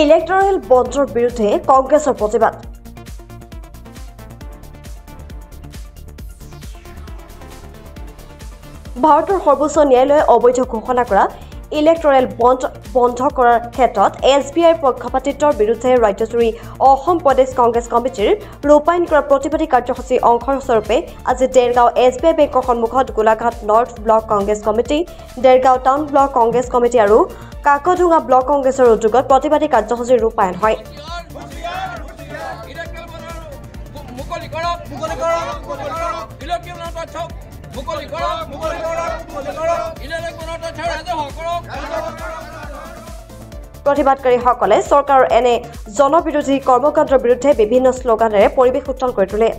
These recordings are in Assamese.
ইলেক্ট্ৰল বণ্ডৰ বিৰুদ্ধে কংগ্ৰেছৰ প্ৰতিবাদ। ভাৰতৰ সৰ্বোচ্চ ন্যায়ালয়ে অবৈধ ঘোষণা কৰা ইলেক্ট্ৰল বণ্ড বন্ধ কৰাৰ ক্ষেত্ৰত SBIৰ পক্ষপাতিত্বৰ বিৰুদ্ধে ৰাজ্যজুৰি অসম প্ৰদেশ কংগ্ৰেছ কমিটিৰ ৰূপায়ণ কৰা প্ৰতিবাদী কাৰ্যসূচীৰ অংশস্বৰূপে আজি দেৰগাঁও SBI বেংকৰ সন্মুখত Golaghat north block Congress committee, Dergaon town block Congress committee আৰু কাকডোঙা ব্লক কংগ্ৰেছৰ উদ্যোগত প্ৰতিবাদী কাৰ্যসূচীৰ ৰূপায়ণ হয়। প্ৰতিবাদকাৰীসকলে চৰকাৰৰ এনে জনবিৰোধী কৰ্মকাণ্ডৰ বিৰুদ্ধে বিভিন্ন শ্লোগানেৰে পৰিৱেশ উত্তাল কৰি তোলে।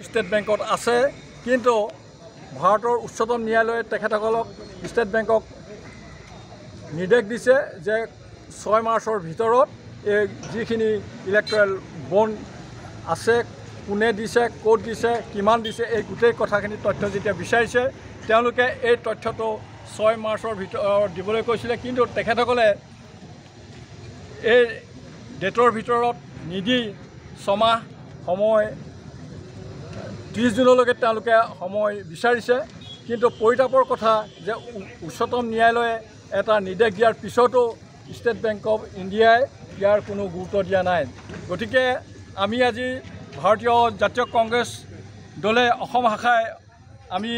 ষ্টেট বেংকত আছে, কিন্তু ভাৰতৰ উচ্চতম ন্যায়ালয়ে তেখেতসকলক ষ্টেট বেংকক নিৰ্দেশ দিছে যে 6 মাৰ্চৰ ভিতৰত এই যিখিনি ইলেক্ট্ৰল বণ্ড আছে, কোনে দিছে, ক'ত দিছে, কিমান দিছে, এই গোটেই কথাখিনি তথ্য যেতিয়া বিচাৰিছে, তেওঁলোকে এই তথ্যটো 6 মাৰ্চৰ ভিতৰত দিবলৈ কৈছিলে। কিন্তু তেখেতসকলে এই ডেটৰ ভিতৰত নিদি 6 মাহ সময় 30 জুনলৈকে তেওঁলোকে সময় বিচাৰিছে। কিন্তু পৰিতাপৰ কথা যে উচ্চতম ন্যায়ালয়ে এটা নিৰ্দেশ দিয়াৰ পিছতো ষ্টেট বেংক অফ ইণ্ডিয়াই ইয়াৰ কোনো গুৰুত্ব দিয়া নাই। গতিকে আমি আজি ভাৰতীয় জাতীয় কংগ্ৰেছ দলে অসম শাখাই আমি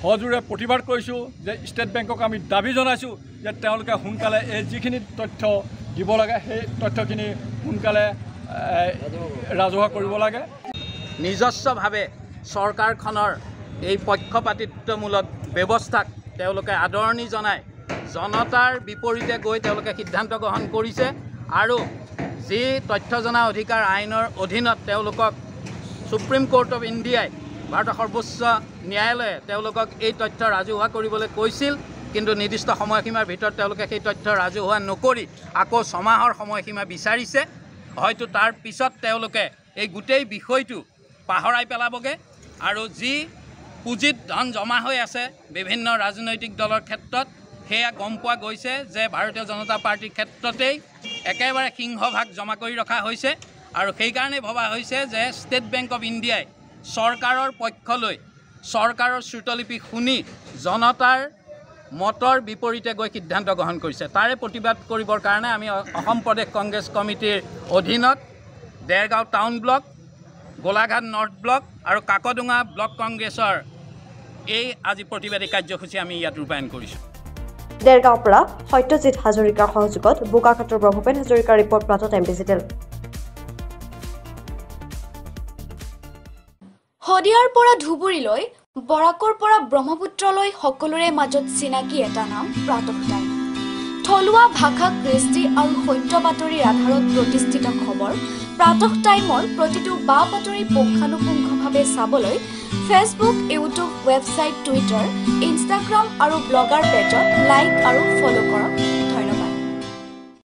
সজোৰে প্ৰতিবাদ কৰিছোঁ যে ষ্টেট বেংকক আমি দাবী জনাইছোঁ যে তেওঁলোকে সোনকালে এই যিখিনি তথ্য দিব লাগে সেই তথ্যখিনি সোনকালে ৰাজহুৱা কৰিব লাগে। নিজস্বভাৱে চৰকাৰখনৰ এই পক্ষপাতিত্বমূলক ব্যৱস্থাক তেওঁলোকে আদৰণি জনায় জনতাৰ বিপৰীতে গৈ তেওঁলোকে সিদ্ধান্ত গ্ৰহণ কৰিছে আৰু যি তথ্য জনা অধিকাৰ আইনৰ অধীনত তেওঁলোকক সুপ্ৰিম কোৰ্ট অফ ইণ্ডিয়াই ভাৰতৰ সৰ্বোচ্চ ন্যায়ালয়ে তেওঁলোকক এই তথ্য ৰাজহুৱা কৰিবলৈ কৈছিল, কিন্তু নিৰ্দিষ্ট সময়সীমাৰ ভিতৰত তেওঁলোকে সেই তথ্য ৰাজহুৱা নকৰি আকৌ 6 মাহৰ সময়সীমা বিচাৰিছে। হয়তো তাৰ পিছত তেওঁলোকে এই গোটেই বিষয়টো পাহৰাই পেলাবগৈ আৰু যি পুঁজিত ধন জমা হৈ আছে বিভিন্ন ৰাজনৈতিক দলৰ ক্ষেত্ৰত সেয়া গম পোৱা গৈছে যে ভাৰতীয় জনতা পাৰ্টিৰ ক্ষেত্ৰতেই একেবাৰে সিংহভাগ জমা কৰি ৰখা হৈছে আৰু সেইকাৰণে ভবা হৈছে যে ষ্টেট বেংক অফ ইণ্ডিয়াই চৰকাৰৰ পক্ষলৈ চৰকাৰৰ শ্ৰুতলিপি শুনি জনতাৰ মতৰ বিপৰীতে গৈ সিদ্ধান্ত গ্ৰহণ কৰিছে। তাৰে প্ৰতিবাদ কৰিবৰ কাৰণে আমি অসম প্ৰদেশ কংগ্ৰেছ কমিটিৰ অধীনত Dergaon town block, Golaghat north block আৰু কাকডোঙা ব্লক কংগ্ৰেছৰ এই আজি প্ৰতিবাদী কাৰ্যসূচী আমি ইয়াত ৰূপায়ণ কৰিছোঁ। দেৰগাঁৱৰ পৰা সত্যজিৎ হাজৰিকাৰ সহযোগত বোকাখাটৰ পৰা ভূপেন হাজৰিকাৰ ৰিপৰ্ট প্ৰাতত এম ডিজিটেল। শদিয়াৰ পৰা ধুবুৰীলৈ, বৰাকৰ পৰা ব্ৰহ্মপুত্ৰলৈ সকলোৰে মাজত চিনাকি এটা নাম প্ৰাতঃ টাইম। থলুৱা ভাষা, কৃষ্টি আৰু সত্য বাতৰিৰ আধাৰত প্ৰতিষ্ঠিত খবৰ প্ৰাতঃ টাইমৰ প্ৰতিটো বা বাতৰি পুংখানুপুংখভাৱে চাবলৈ Facebook, YouTube, website, Twitter, Instagram আৰু ব্লগাৰ পেজত লাইক আৰু ফ'ল' কৰক।